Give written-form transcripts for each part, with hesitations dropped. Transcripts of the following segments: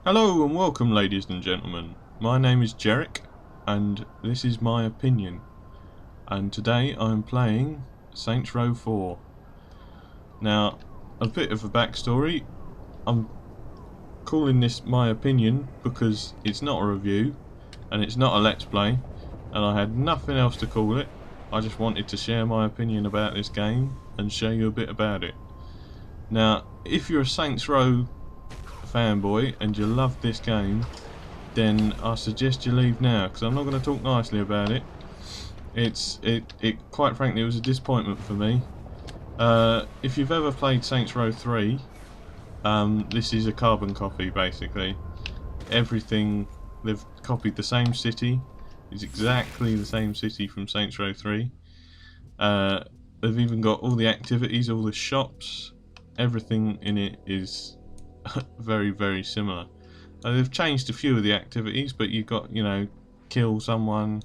Hello and welcome, ladies and gentlemen. My name is Jerik and this is my opinion, and today I'm playing Saints Row 4. Now, a bit of a backstory. I'm calling this my opinion because it's not a review and it's not a let's play, and I had nothing else to call it. I just wanted to share my opinion about this game and show you a bit about it. Now, if you're a Saints Row fanboy and you love this game, then I suggest you leave now, because I'm not going to talk nicely about it. It quite frankly, it was a disappointment for me. If you've ever played Saints Row 3, this is a carbon copy basically. Everything, they've copied the same city. It's exactly the same city from Saints Row 3. They've even got all the activities, all the shops, everything in it is very, very similar. They've changed a few of the activities, but you've got, kill someone,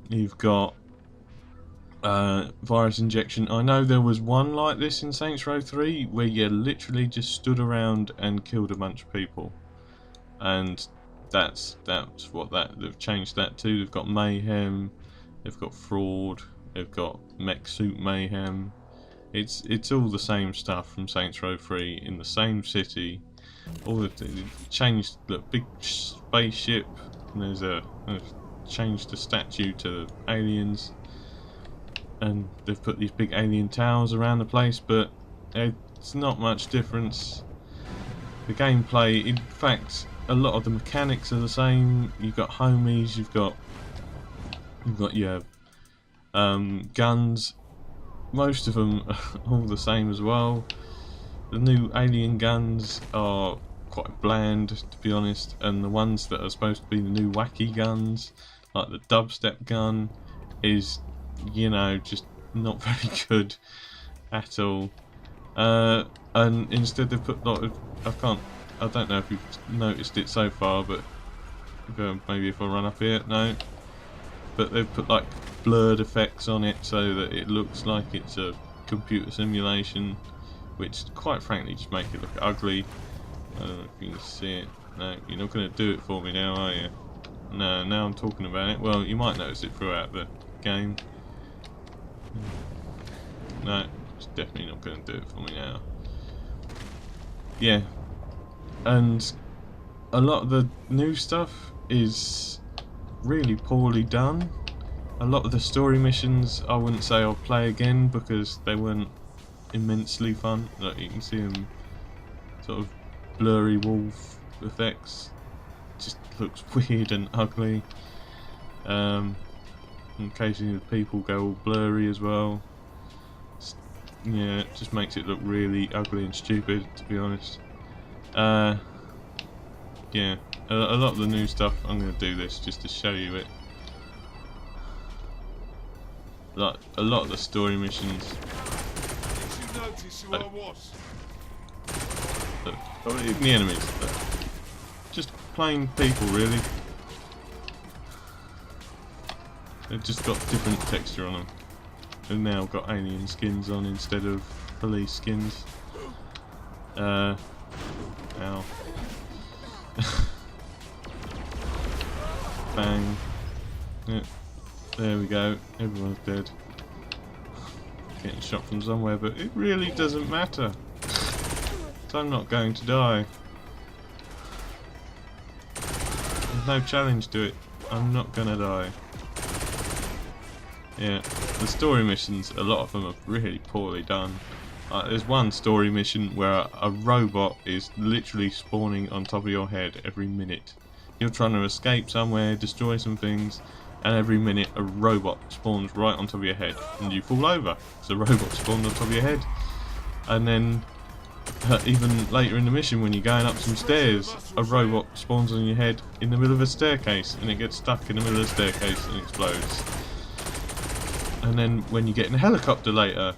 you've got virus injection. I know there was one like this in Saints Row 3 where you literally just stood around and killed a bunch of people, and that's what they've changed that to. They've got mayhem, they've got fraud, they've got mech suit mayhem. It's all the same stuff from Saints Row 3 in the same city. They've changed the big spaceship, and they've changed the statue to aliens, and they've put these big alien towers around the place, but it's not much difference. The gameplay, in fact, a lot of the mechanics are the same. You've got homies, you've got your guns. Most of them are all the same as well. The new alien guns are quite bland, to be honest, and the ones that are supposed to be the new wacky guns, like the dubstep gun, is, just not very good at all. And instead they've put a lot of, I don't know if you've noticed it so far, but maybe if I run up here, no. But they've put like blurred effects on it so that it looks like it's a computer simulation, which quite frankly just make it look ugly. I don't know if you can see it. No, you're not going to do it for me now, are you? No, now I'm talking about it. Well, you might notice it throughout the game. No, it's definitely not going to do it for me now. Yeah, and a lot of the new stuff is really poorly done. A lot of the story missions I wouldn't say I'll play again because they weren't immensely fun. Like, you can see them sort of blurry wolf effects. It just looks weird and ugly. Occasionally the people go all blurry as well. Yeah, it just makes it look really ugly and stupid, to be honest. Yeah, a lot of the new stuff, I'm going to do this just to show you it. Like, a lot of the story missions. Even the enemies. Just plain people, really. They've just got different texture on them. They've now got alien skins on instead of police skins. Ow. Bang. Yeah, there we go. Everyone's dead. Getting shot from somewhere, but it really doesn't matter. So I'm not going to die. There's no challenge to it. I'm not gonna die. Yeah, the story missions, a lot of them are really poorly done. There's one story mission where a robot is literally spawning on top of your head every minute. You're trying to escape somewhere, destroy some things, and every minute a robot spawns right on top of your head, and you fall over. So a robot spawned on top of your head. And then, even later in the mission, when you're going up some stairs, a robot spawns on your head in the middle of a staircase, and it gets stuck in the middle of the staircase and explodes. And then when you get in a helicopter later,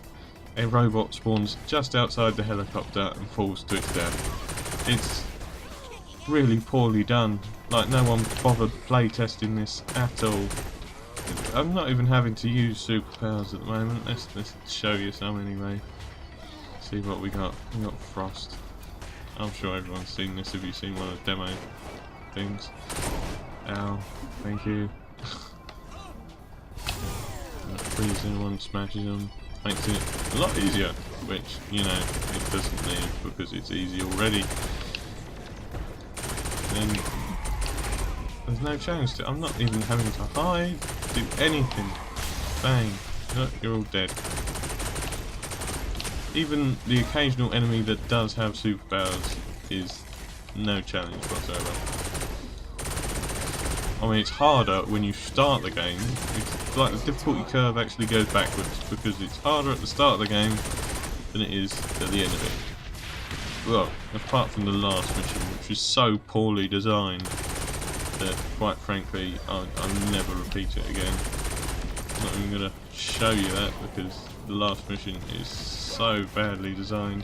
a robot spawns just outside the helicopter and falls to its death. It's really poorly done. Like, no one bothered playtesting this at all. I'm not even having to use superpowers at the moment. Let's show you some anyway. See what we got. We got Frost. I'm sure everyone's seen this if you've seen one of the demo things. Ow, thank you. Freeze anyone, smashes them, makes it a lot easier, which, you know, it doesn't need because it's easy already. And there's no chance to, I'm not even having to hide, do anything. Bang, look, you're all dead. Even the occasional enemy that does have superpowers is no challenge whatsoever. I mean, it's harder when you start the game. It's like the difficulty curve actually goes backwards because it's harder at the start of the game than it is at the end of it. Well, apart from the last mission, which is so poorly designed that, quite frankly, I'll never repeat it again. I'm not even going to show you that because the last mission is so badly designed.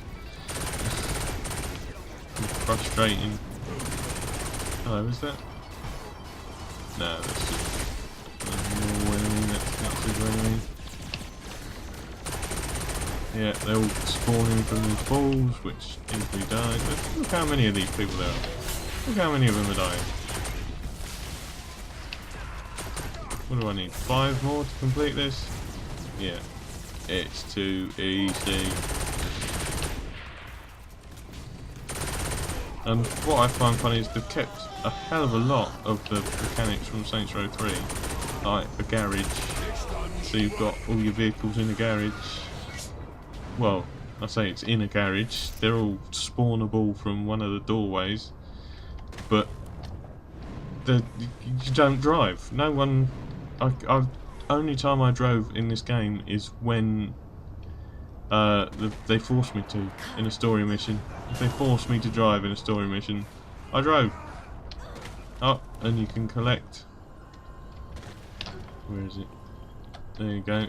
Frustrating. Hello, is that? No, that's just a normal enemy, that's not super enemy. Yeah, they're all spawning from these balls, which easily die. Look how many of these people there are. Look how many of them are dying. What do I need? 5 more to complete this? Yeah. It's too easy. And what I find funny is they've kept a hell of a lot of the mechanics from Saints Row 3. Like a garage. So you've got all your vehicles in a garage. Well, I say it's in a garage. They're all spawnable from one of the doorways. But you don't drive. No one... only time I drove in this game is when they forced me to in a story mission. If they forced me to drive in a story mission, I drove. Oh, and you can collect. Where is it? There you go.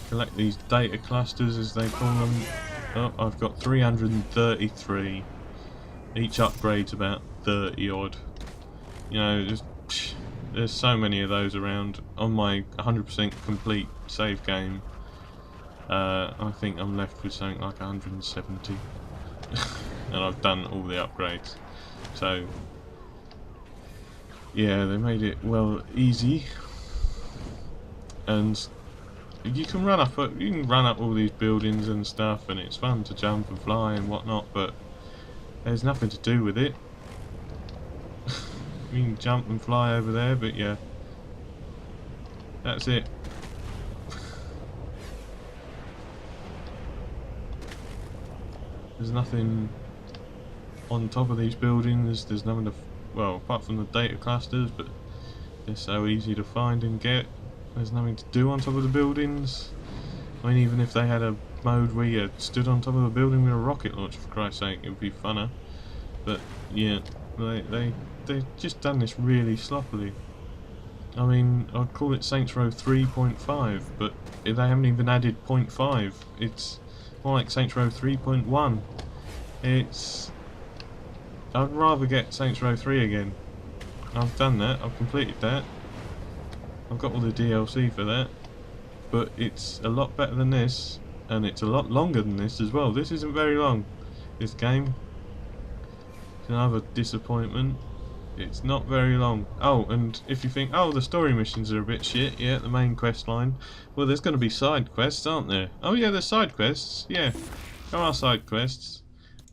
Collect these data clusters, as they call them. Oh, I've got 333. Each upgrade's about 30 odd. You know, there's so many of those around. On my 100% complete save game, I think I'm left with something like 170. And I've done all the upgrades. So, yeah, they made it, well, easy. And you can run up all these buildings and stuff, and it's fun to jump and fly and whatnot, but there's nothing to do with it. You can jump and fly over there, but yeah, that's it. There's nothing on top of these buildings. There's nothing to, well, apart from the data clusters, but they're so easy to find and get. There's nothing to do on top of the buildings. I mean, even if they had a mode where you stood on top of a building with a rocket launcher, for Christ's sake, it would be funner. But yeah, they've just done this really sloppily. I mean, I'd call it Saints Row 3.5, but they haven't even added 0.5. It's more like Saints Row 3.1. I'd rather get Saints Row 3 again. I've done that, I've completed that. I've got all the DLC for that. But it's a lot better than this, and it's a lot longer than this as well. This isn't very long, this game. It's another disappointment. It's not very long. Oh, and if you think, oh, the story missions are a bit shit, yeah, the main quest line. Well, there's going to be side quests, aren't there? Oh yeah, there's side quests, yeah. There are side quests.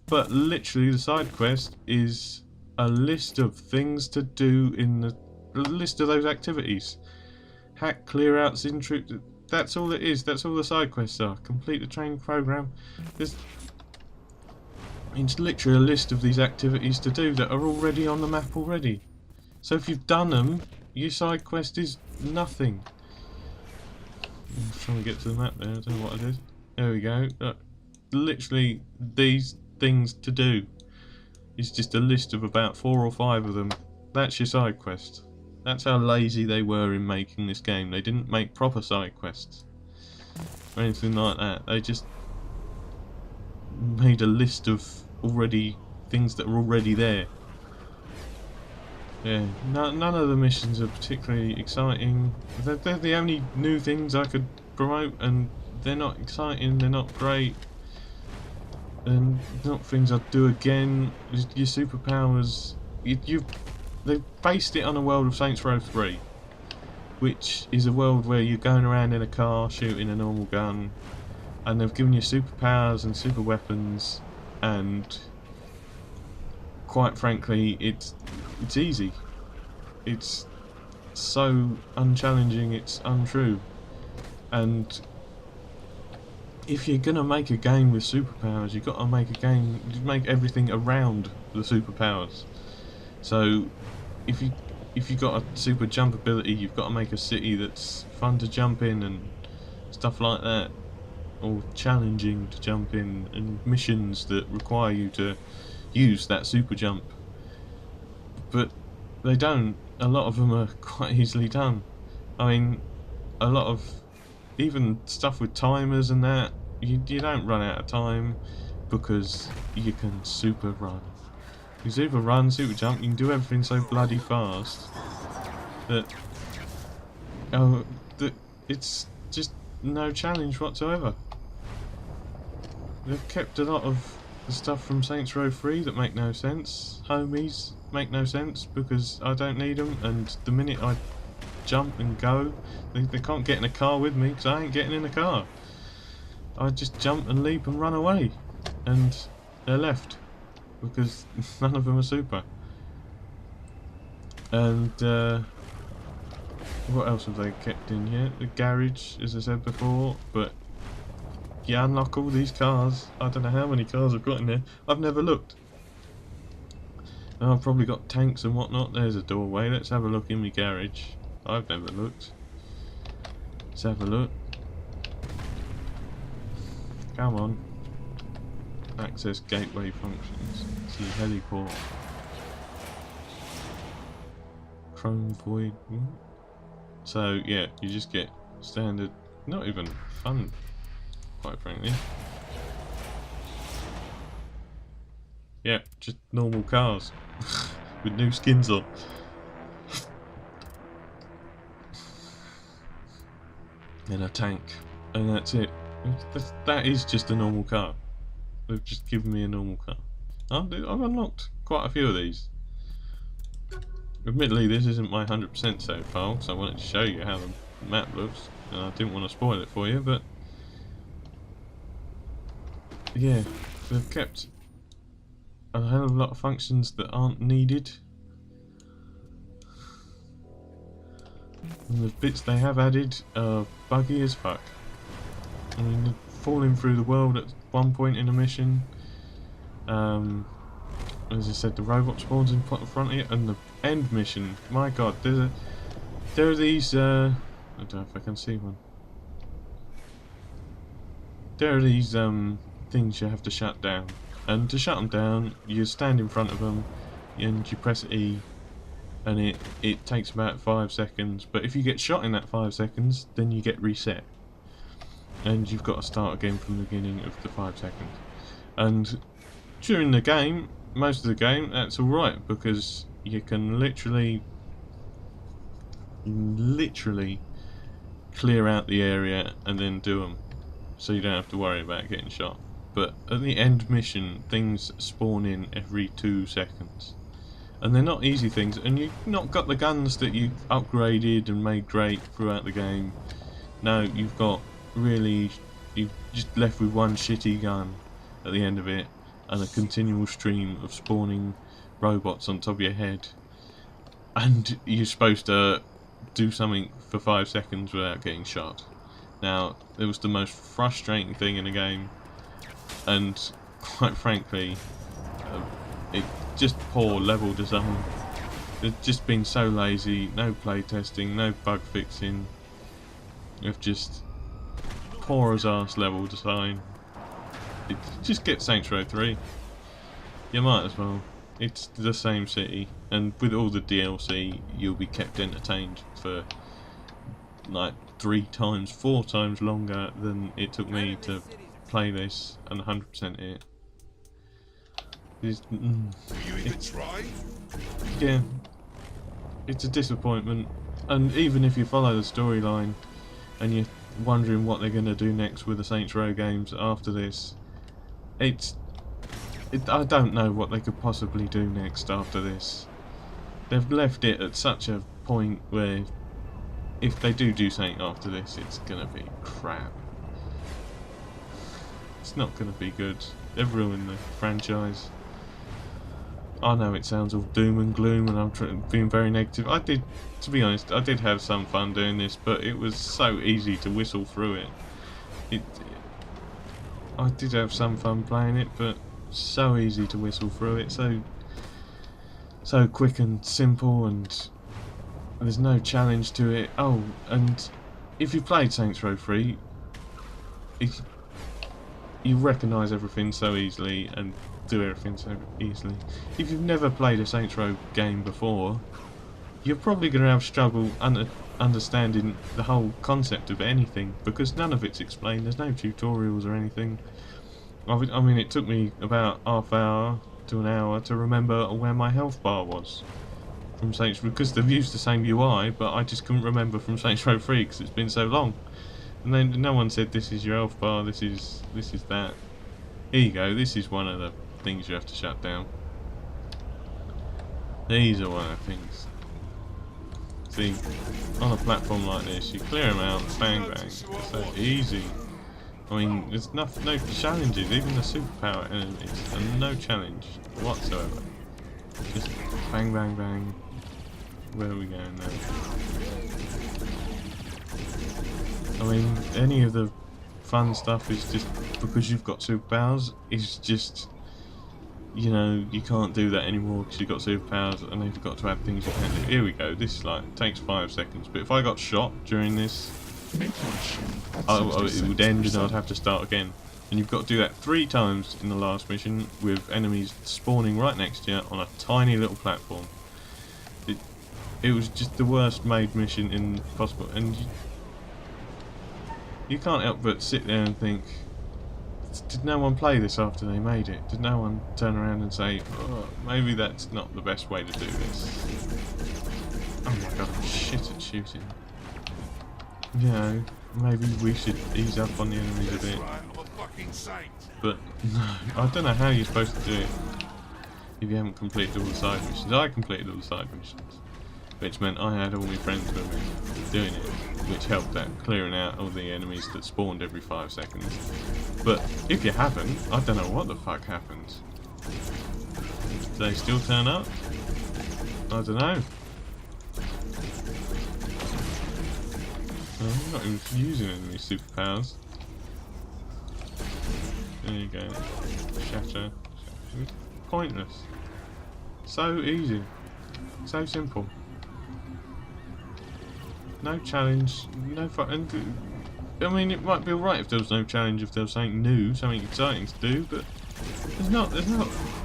But literally the side quest is a list of things to do in the list of those activities. Hack, clear outs, intrude. That's all it is. That's all the side quests are. Complete the training program. It's literally a list of these activities to do that are already on the map already. So if you've done them, your side quest is nothing. I'm trying to get to the map there. I don't know what I did. There we go. Look, literally these things to do. It's just a list of about 4 or 5 of them. That's your side quest. That's how lazy they were in making this game. They didn't make proper side quests or anything like that. They just made a list of already things that are already there. Yeah, none of the missions are particularly exciting. They're the only new things I could promote, and they're not exciting. They're not great. and not things I'd do again. Your superpowers, they've based it on a world of Saints Row 3, which is a world where you're going around in a car shooting a normal gun, and they've given you superpowers and super weapons, and quite frankly, it's easy. It's so unchallenging, it's untrue. And if you're gonna make a game with superpowers, you've got to make a game, make everything around the superpowers. So if you got a super jump ability, you've got to make a city that's fun to jump in and stuff like that, or challenging to jump in, and missions that require you to use that super jump. But they don't. A lot of them are quite easily done. I mean, a lot of even stuff with timers and that, you don't run out of time because you can super run. You super run, super jump, you can do everything so bloody fast that it's just no challenge whatsoever. They've kept a lot of the stuff from Saints Row 3 that make no sense. Homies make no sense because I don't need them, and the minute I jump and go, they can't get in a car with me because I ain't getting in a car. I just jump and leap and run away, and they're left because none of them are super. And what else have they kept in here? The garage, as I said before, but you unlock all these cars. I don't know how many cars I've got in there. I've never looked. I've probably got tanks and whatnot. There's a doorway. Let's have a look in my garage. I've never looked. Let's have a look. Come on. Access gateway functions. See heliport. Chrome void. So yeah, you just get standard, not even fun, quite frankly. Yeah, just normal cars with new skins on. And a tank, and that's it. That is just a normal car. They've just given me a normal car. I've unlocked quite a few of these. Admittedly, this isn't my 100% save file, so I wanted to show you how the map looks, and I didn't want to spoil it for you, but yeah, they've kept a hell of a lot of functions that aren't needed. And the bits they have added are buggy as fuck. I mean, falling through the world at one point in a mission. As I said, the robot spawns in front of you, and the end mission. My God, there are these. I don't know if I can see one. There are these things you have to shut down, and to shut them down, you stand in front of them, and you press E. And it takes about 5 seconds, but if you get shot in that 5 seconds, then you get reset. And you've got to start again from the beginning of the 5 seconds. And during the game, most of the game, that's alright, because you can literally clear out the area and then do them. So you don't have to worry about getting shot. But at the end mission, things spawn in every 2 seconds. And they're not easy things, and you've not got the guns that you upgraded and made great throughout the game. No, you've just left with one shitty gun at the end of it, and a continual stream of spawning robots on top of your head. And you're supposed to do something for 5 seconds without getting shot. Now, it was the most frustrating thing in the game, and quite frankly, it just poor level design. They've just been so lazy, no playtesting, no bug fixing. They've just poor as arse level design. Just get Saints Row 3. You might as well. It's the same city, and with all the DLC, you'll be kept entertained for like 3 times, 4 times longer than it took me to play this and 100% it. Yeah, it's a disappointment, and even if you follow the storyline and you're wondering what they're going to do next with the Saints Row games after this, it's I don't know what they could possibly do next after this. They've left it at such a point where if they do something after this, it's gonna be crap. It's not gonna be good. They've ruined the franchise. I know it sounds all doom and gloom, and I'm being very negative. To be honest, I did have some fun doing this, but it was so easy to whistle through it. I did have some fun playing it, but so easy to whistle through it. So quick and simple, and there's no challenge to it. Oh, and if you played Saints Row 3, you recognise everything so easily and do everything so easily. If you've never played a Saints Row game before, you're probably going to have struggle understanding the whole concept of anything, because none of it's explained. There's no tutorials or anything. I mean, it took me about half hour to an hour to remember where my health bar was from Saints Row, because they've used the same UI, but I just couldn't remember from Saints Row 3 because it's been so long. And then no one said this is your health bar, this is that. Here you go, this is one of the things you have to shut down. These are one of the things. See, on a platform like this, you clear them out, bang bang, it's so easy. I mean, there's no challenges, even the superpower enemies, and no challenge whatsoever. Just bang bang bang. Where are we going now? I mean, any of the fun stuff is just because you've got superpowers. It's just, you know, you can't do that anymore because you've got superpowers, and they've got to add things you can do. Here we go. This takes 5 seconds, but if I got shot during this, it would end and I'd have to start again. And you've got to do that 3 times in the last mission with enemies spawning right next to you on a tiny little platform. It was just the worst made mission in possible, and you can't help but sit there and think, did no one play this after they made it? Did no one turn around and say, oh, maybe that's not the best way to do this? Oh my god, I'm shit at shooting. You know, maybe we should ease up on the enemies a bit. But no, I don't know how you're supposed to do it if you haven't completed all the side missions. I completed all the side missions, which meant I had all my friends with me doing it, which helped at clearing out all the enemies that spawned every 5 seconds. But if you haven't, I don't know what the fuck happens. Do they still turn up? I don't know. I'm not even using any superpowers. There you go. Shatter. Pointless. So easy. So simple. No challenge, no fun. I mean, it might be alright if there was no challenge, if there was something new, something exciting to do, but there's not.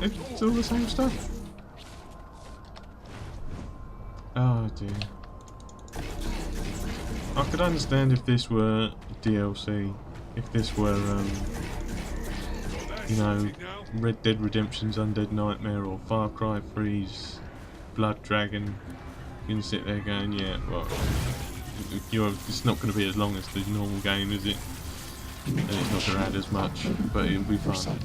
It's all the same stuff. Oh dear. I could understand if this were DLC, if this were, you know, Red Dead Redemption's Undead Nightmare or Far Cry 3's Blood Dragon. You can sit there going, yeah, well, it's not going to be as long as the normal game, is it? And it's not going to add as much, but it'll be fun.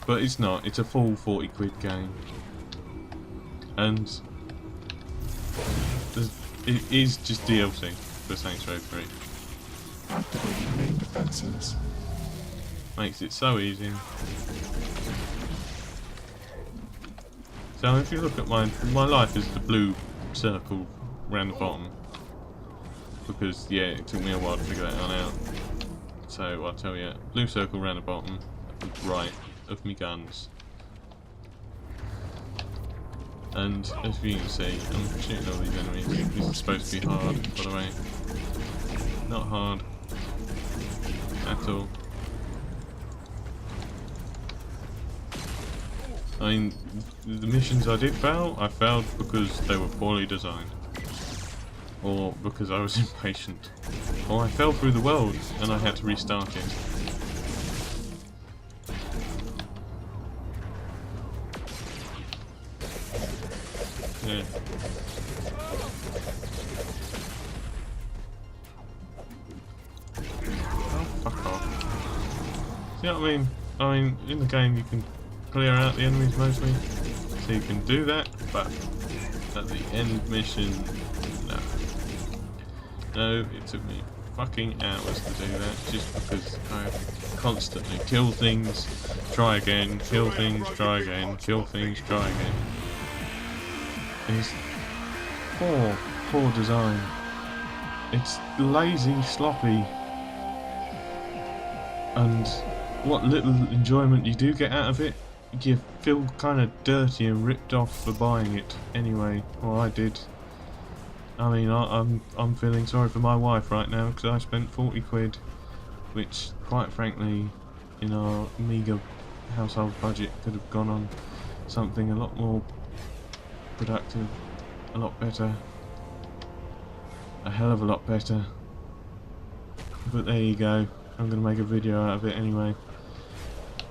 But it's not, it's a full 40 quid game. And it is just DLC for Saints Row 3. Activate main defenses. Makes it so easy. So if you look at my life is the blue circle around the bottom, because yeah, it took me a while to figure that one out. So I'll tell you, blue circle around the bottom, right of me guns. And as you can see, I'm shooting all these enemies. This is supposed to be hard, by the way. Not hard at all. I mean, the missions I did fail, I failed because they were poorly designed. Or because I was impatient. Or I fell through the world and I had to restart it. Yeah. Oh, fuck off. See what I mean? I mean, in the game you can clear out the enemies mostly. So you can do that, but at the end mission, no. No, it took me fucking hours to do that just because I constantly kill things, try again, kill things, try again, kill things, try again. It's poor design. It's lazy, sloppy, and what little enjoyment you do get out of it, you feel kind of dirty and ripped off for buying it anyway. Well, I did. I mean, I'm feeling sorry for my wife right now because I spent 40 quid, which, quite frankly, in our meagre household budget, could have gone on something a lot more productive, a lot better, a hell of a lot better. But there you go. I'm going to make a video out of it anyway.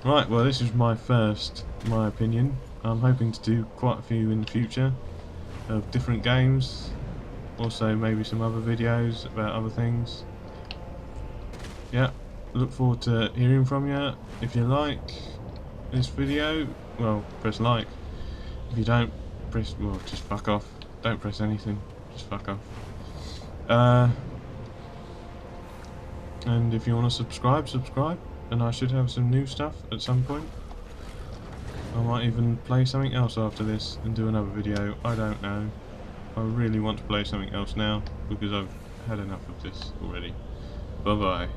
Right, well, this is my opinion. I'm hoping to do quite a few in the future of different games. Also, maybe some other videos about other things. Yeah, look forward to hearing from you. If you like this video, well, press like. If you don't, well, just fuck off. Don't press anything. Just fuck off. And if you want to subscribe. And I should have some new stuff at some point. I might even play something else after this and do another video. I don't know. I really want to play something else now because I've had enough of this already. Bye bye.